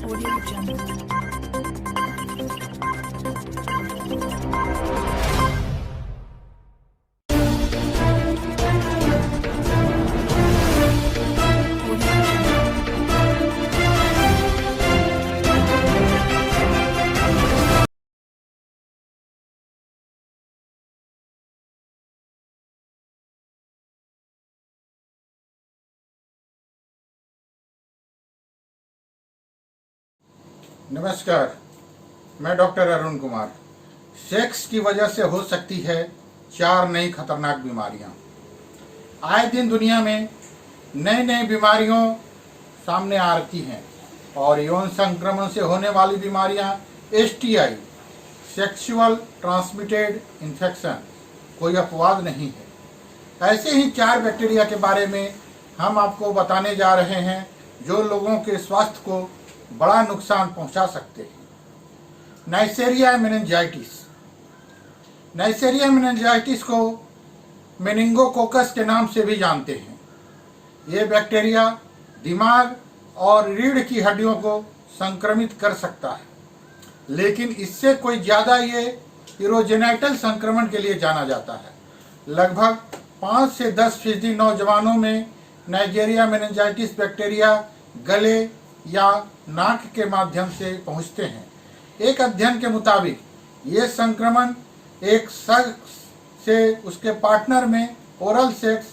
Audio Jungle. नमस्कार, मैं doctor Arun Kumar. Sex की वजह से हो सकती है 4 नई खतरनाक बीमारियां। आए दिन दुनिया में नई नई बीमारियों सामने आती हैं और यौन संक्रमण से होने वाली बीमारियां STI, सेक्सुअल ट्रांसमिटेड इन्फेक्शन, कोई अपवाद नहीं है। ऐसे ही 4 बैक्टीरिया के बारे में हम आपको बताने जा रहे हैं जो लोगों के स्वास्थ्य को बड़ा नुकसान पहुंचा सकते हैं। नाइसेरिया मेनिंजाइटिस। नाइसेरिया मेनिंजाइटिस को मेनिंगोकोकस के नाम से भी जानते हैं। ये बैक्टीरिया दिमाग और रीढ़ की हड्डियों को संक्रमित कर सकता है, लेकिन इससे कोई ज़्यादा ये यूरोजेनाइटल संक्रमण के लिए जाना जाता है। लगभग 5 से 10% नौजवानों में नाइजेरिया मेनिंजाइटिस बैक्टीरिया गले या नाक के माध्यम से पहुंचते हैं। एक अध्ययन के मुताबिक ये संक्रमण एक शख्स से उसके पार्टनर में ओरल सेक्स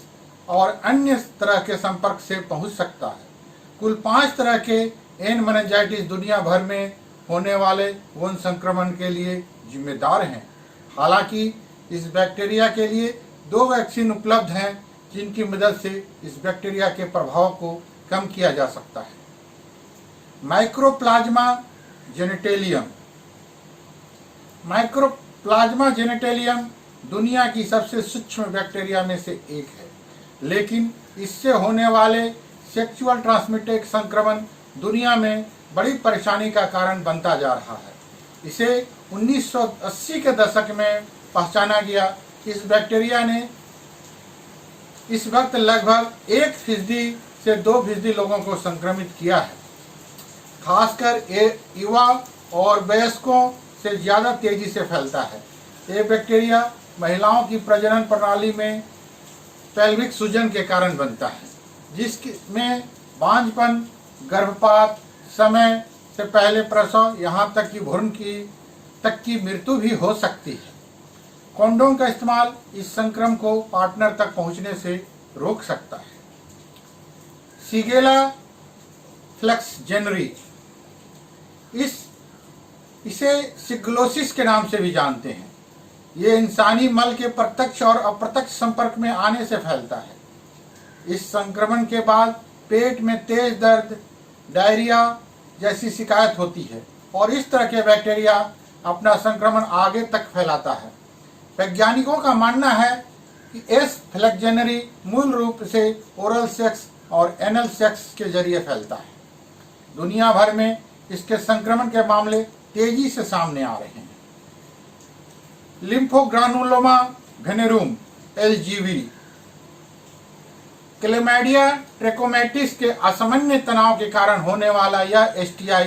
और अन्य तरह के संपर्क से पहुंच सकता है। कुल 5 तरह के एन मेनिंजाइटिस दुनिया भर में होने वाले यौन संक्रमण के लिए जिम्मेदार हैं। हालांकि इस बैक्टीरिया के लिए 2 वैक्सीन उपलब्ध हैं जिनकी मदद से इस बैक्टीरिया के प्रभाव को कम किया जा सकता है। माइक्रोप्लाज्मा जेनेटेलियम। माइक्रोप्लाज्मा जेनेटेलियम दुनिया की सबसे सूक्ष्म बैक्टीरिया में से एक है, लेकिन इससे होने वाले सेक्सुअल ट्रांसमिटेड संक्रमण दुनिया में बड़ी परेशानी का कारण बनता जा रहा है। इसे 1980 के दशक में पहचाना गया। इस बैक्टीरिया ने इस वक्त लगभग 1% से 2% लोगों को संक्रमित किया है। खासकर ये युवा और वयस्कों से ज़्यादा तेजी से फैलता है। ये बैक्टीरिया महिलाओं की प्रजनन प्रणाली में पेल्विक सूजन के कारण बनता है, जिसमें बांझपन, गर्भपात, समय से पहले प्रसव, यहाँ तक कि भ्रूण तक की मृत्यु भी हो सकती है। कॉन्डोम का इस्तेमाल इस संक्रमण को पार्टनर तक पहुँचने से रोक सकता है। शिगेला फ्लेक्सजेनरी, इसे सिग्लोसिस के नाम से भी जानते हैं। ये इंसानी मल के प्रत्यक्ष और अप्रत्यक्ष संपर्क में आने से फैलता है। इस संक्रमण के बाद पेट में तेज दर्द, डायरिया जैसी शिकायत होती है और इस तरह के बैक्टीरिया अपना संक्रमण आगे तक फैलाता है। वैज्ञानिकों का मानना है कि एस फ्लेक्सजेनरी मूल रूप से ओरल सेक्स और एनल सेक्स के जरिए फैलता है। दुनिया भर में इसके संक्रमण के मामले तेजी से सामने आ रहे हैं। लिम्फोग्रानुलोमा वेनेरुम LGV, क्लेमाइडिया ट्रैकोमैटिस के असामान्य तनाव के कारण होने वाला यह STI,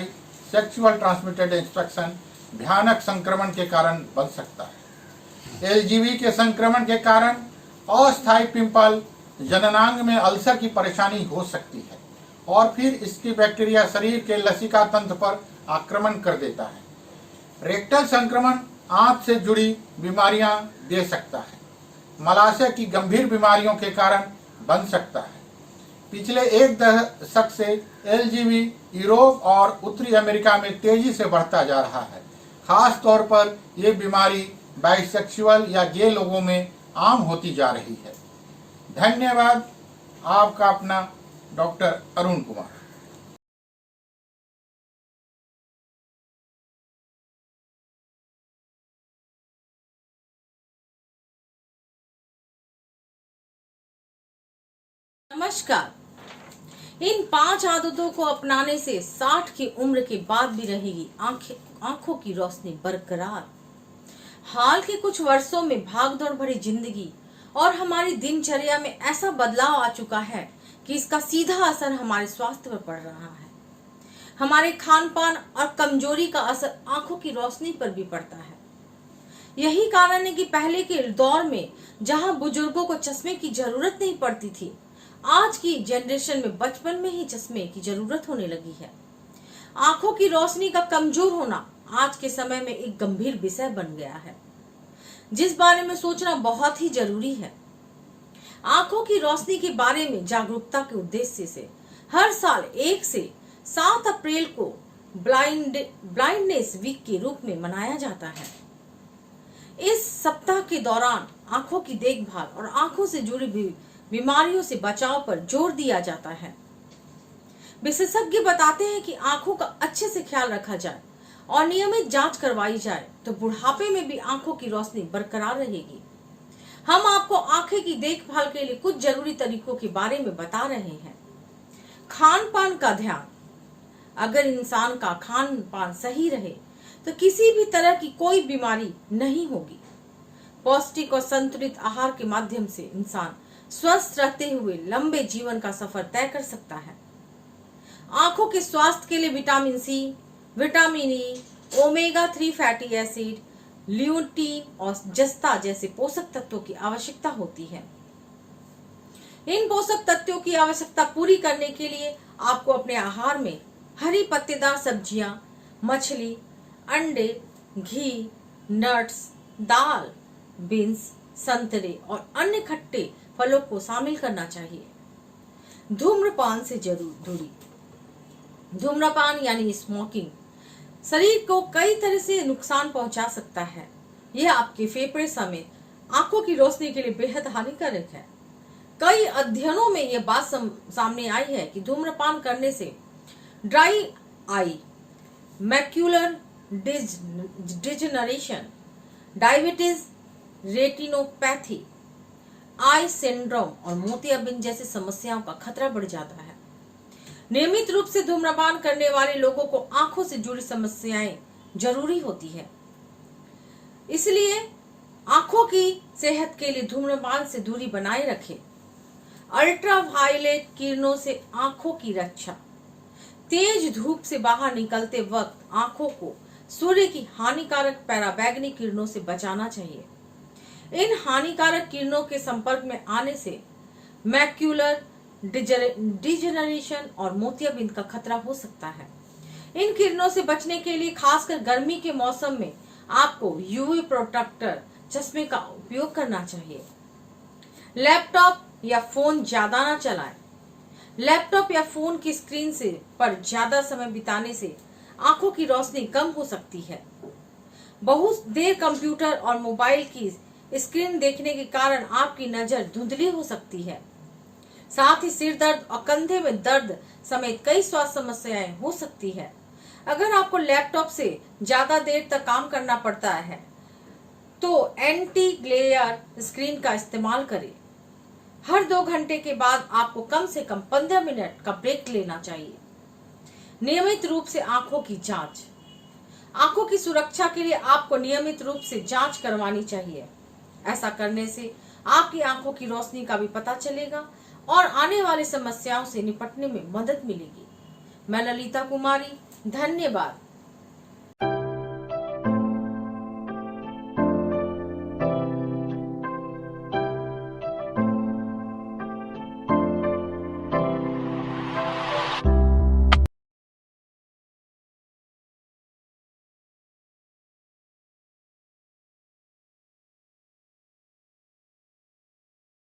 सेक्सुअल ट्रांसमिटेड इन्फेक्शन, भयानक संक्रमण के कारण बन सकता है। LGV के संक्रमण के कारण अस्थायी पिंपल, जननांग में अल्सर की परेशानी हो सकती है और फिर इसकी बैक्टीरिया शरीर के लसिका तंत्र पर आक्रमण कर देता है। रेक्टल संक्रमण आंत से जुड़ी बीमारियां दे सकता है। मलाशय की गंभीर बीमारियों के कारण बन सकता है। पिछले 1 दशक से LGV यूरोप और उत्तरी अमेरिका में तेजी से बढ़ता जा रहा है। खास तौर पर यह बीमारी बाइसेक्सुअल या गे लोगों में आम होती जा रही है। धन्यवाद। आपका अपना डॉक्टर अरुण कुमार। नमस्कार। इन 5 आदतों को अपनाने से 60 की उम्र के बाद भी रहेगी आंखों की रोशनी बरकरार। हाल के कुछ वर्षों में भागदौड़ भरी जिंदगी और हमारी दिनचर्या में ऐसा बदलाव आ चुका है कि इसका सीधा असर हमारे स्वास्थ्य पर पड़ रहा है। हमारे खान पान और कमजोरी का असर आंखों की रोशनी पर भी पड़ता है। यही कारण है कि पहले के दौर में जहां बुजुर्गों को चश्मे की जरूरत नहीं पड़ती थी, आज की जनरेशन में बचपन में ही चश्मे की जरूरत होने लगी है। आंखों की रोशनी का कमजोर होना आज के समय में एक गंभीर विषय बन गया है, जिस बारे में सोचना बहुत ही जरूरी है। आंखों की रोशनी के बारे में जागरूकता के उद्देश्य से हर साल 1 से 7 अप्रैल को ब्लाइंडनेस वीक के रूप में मनाया जाता है। इस सप्ताह के दौरान आंखों की देखभाल और आंखों से जुड़ी बीमारियों से बचाव पर जोर दिया जाता है। विशेषज्ञ बताते हैं कि आंखों का अच्छे से ख्याल रखा जाए और नियमित जांच करवाई जाए तो बुढ़ापे में भी आंखों की रोशनी बरकरार रहेगी। हम आपको आंखें की देखभाल के लिए कुछ जरूरी तरीकों के बारे में बता रहे हैं। खान पान का ध्यान। अगर इंसान का खान पान सही रहे तो किसी भी तरह की कोई बीमारी नहीं होगी। पौष्टिक और संतुलित आहार के माध्यम से इंसान स्वस्थ रहते हुए लंबे जीवन का सफर तय कर सकता है। आंखों के स्वास्थ्य के लिए vitamin C, vitamin E, omega 3 fatty acid, lutein और जस्ता जैसे पोषक तत्वों की आवश्यकता होती है। इन पोषक तत्वों की आवश्यकता पूरी करने के लिए आपको अपने आहार में हरी पत्तेदार सब्जियां, मछली, अंडे, घी, नट्स, दाल, बीन्स, संतरे और अन्य खट्टे फलों को शामिल करना चाहिए। धूम्रपान से जरूर दूरी। धूम्रपान यानी स्मोकिंग शरीर को कई तरह से नुकसान पहुंचा सकता है। यह आपके फेफड़े समेत आंखों की रोशनी के लिए बेहद हानिकारक है। कई अध्ययनों में यह बात सामने आई है कि धूम्रपान करने से dry eye, macular degeneration, diabetes, retinopathy, eye syndrome और मोतियाबिंद जैसी समस्याओं का खतरा बढ़ जाता है। नियमित रूप से धूम्रपान करने वाले लोगों को आंखों से जुड़ी समस्याएं जरूरी होती है, इसलिए आंखों की सेहत के लिए धूम्रपान से दूरी बनाए रखें। अल्ट्रावायलेट किरणों से आंखों की रक्षा। तेज धूप से बाहर निकलते वक्त आंखों को सूर्य की हानिकारक पराबैंगनी किरणों से बचाना चाहिए। इन हानिकारक किरणों के संपर्क में आने से मैक्यूलर डिजनरेशन और मोतियाबिंद का खतरा हो सकता है। इन किरणों से बचने के लिए खासकर गर्मी के मौसम में आपको यूवी प्रोटेक्टर चश्मे का उपयोग करना चाहिए। लैपटॉप या फोन ज्यादा ना चलाएं। लैपटॉप या फोन की स्क्रीन से पर ज्यादा समय बिताने से आंखों की रोशनी कम हो सकती है। बहुत देर कंप्यूटर और मोबाइल की स्क्रीन देखने के कारण आपकी नजर धुंधली हो सकती है। साथ ही सिर दर्द और कंधे में दर्द समेत कई स्वास्थ्य समस्याएं हो सकती है। अगर आपको लैपटॉप से ज्यादा देर तक काम करना पड़ता है तो एंटी ग्लेयर स्क्रीन का इस्तेमाल करें। हर 2 घंटे के बाद आपको कम से कम 15 मिनट का ब्रेक लेना चाहिए। नियमित रूप से आंखों की जांच। आंखों की सुरक्षा के लिए आपको नियमित रूप से जांच करवानी चाहिए। ऐसा करने से आपकी आंखों की रोशनी का भी पता चलेगा और आने वाली समस्याओं से निपटने में मदद मिलेगी। मैं ललिता कुमारी, धन्यवाद।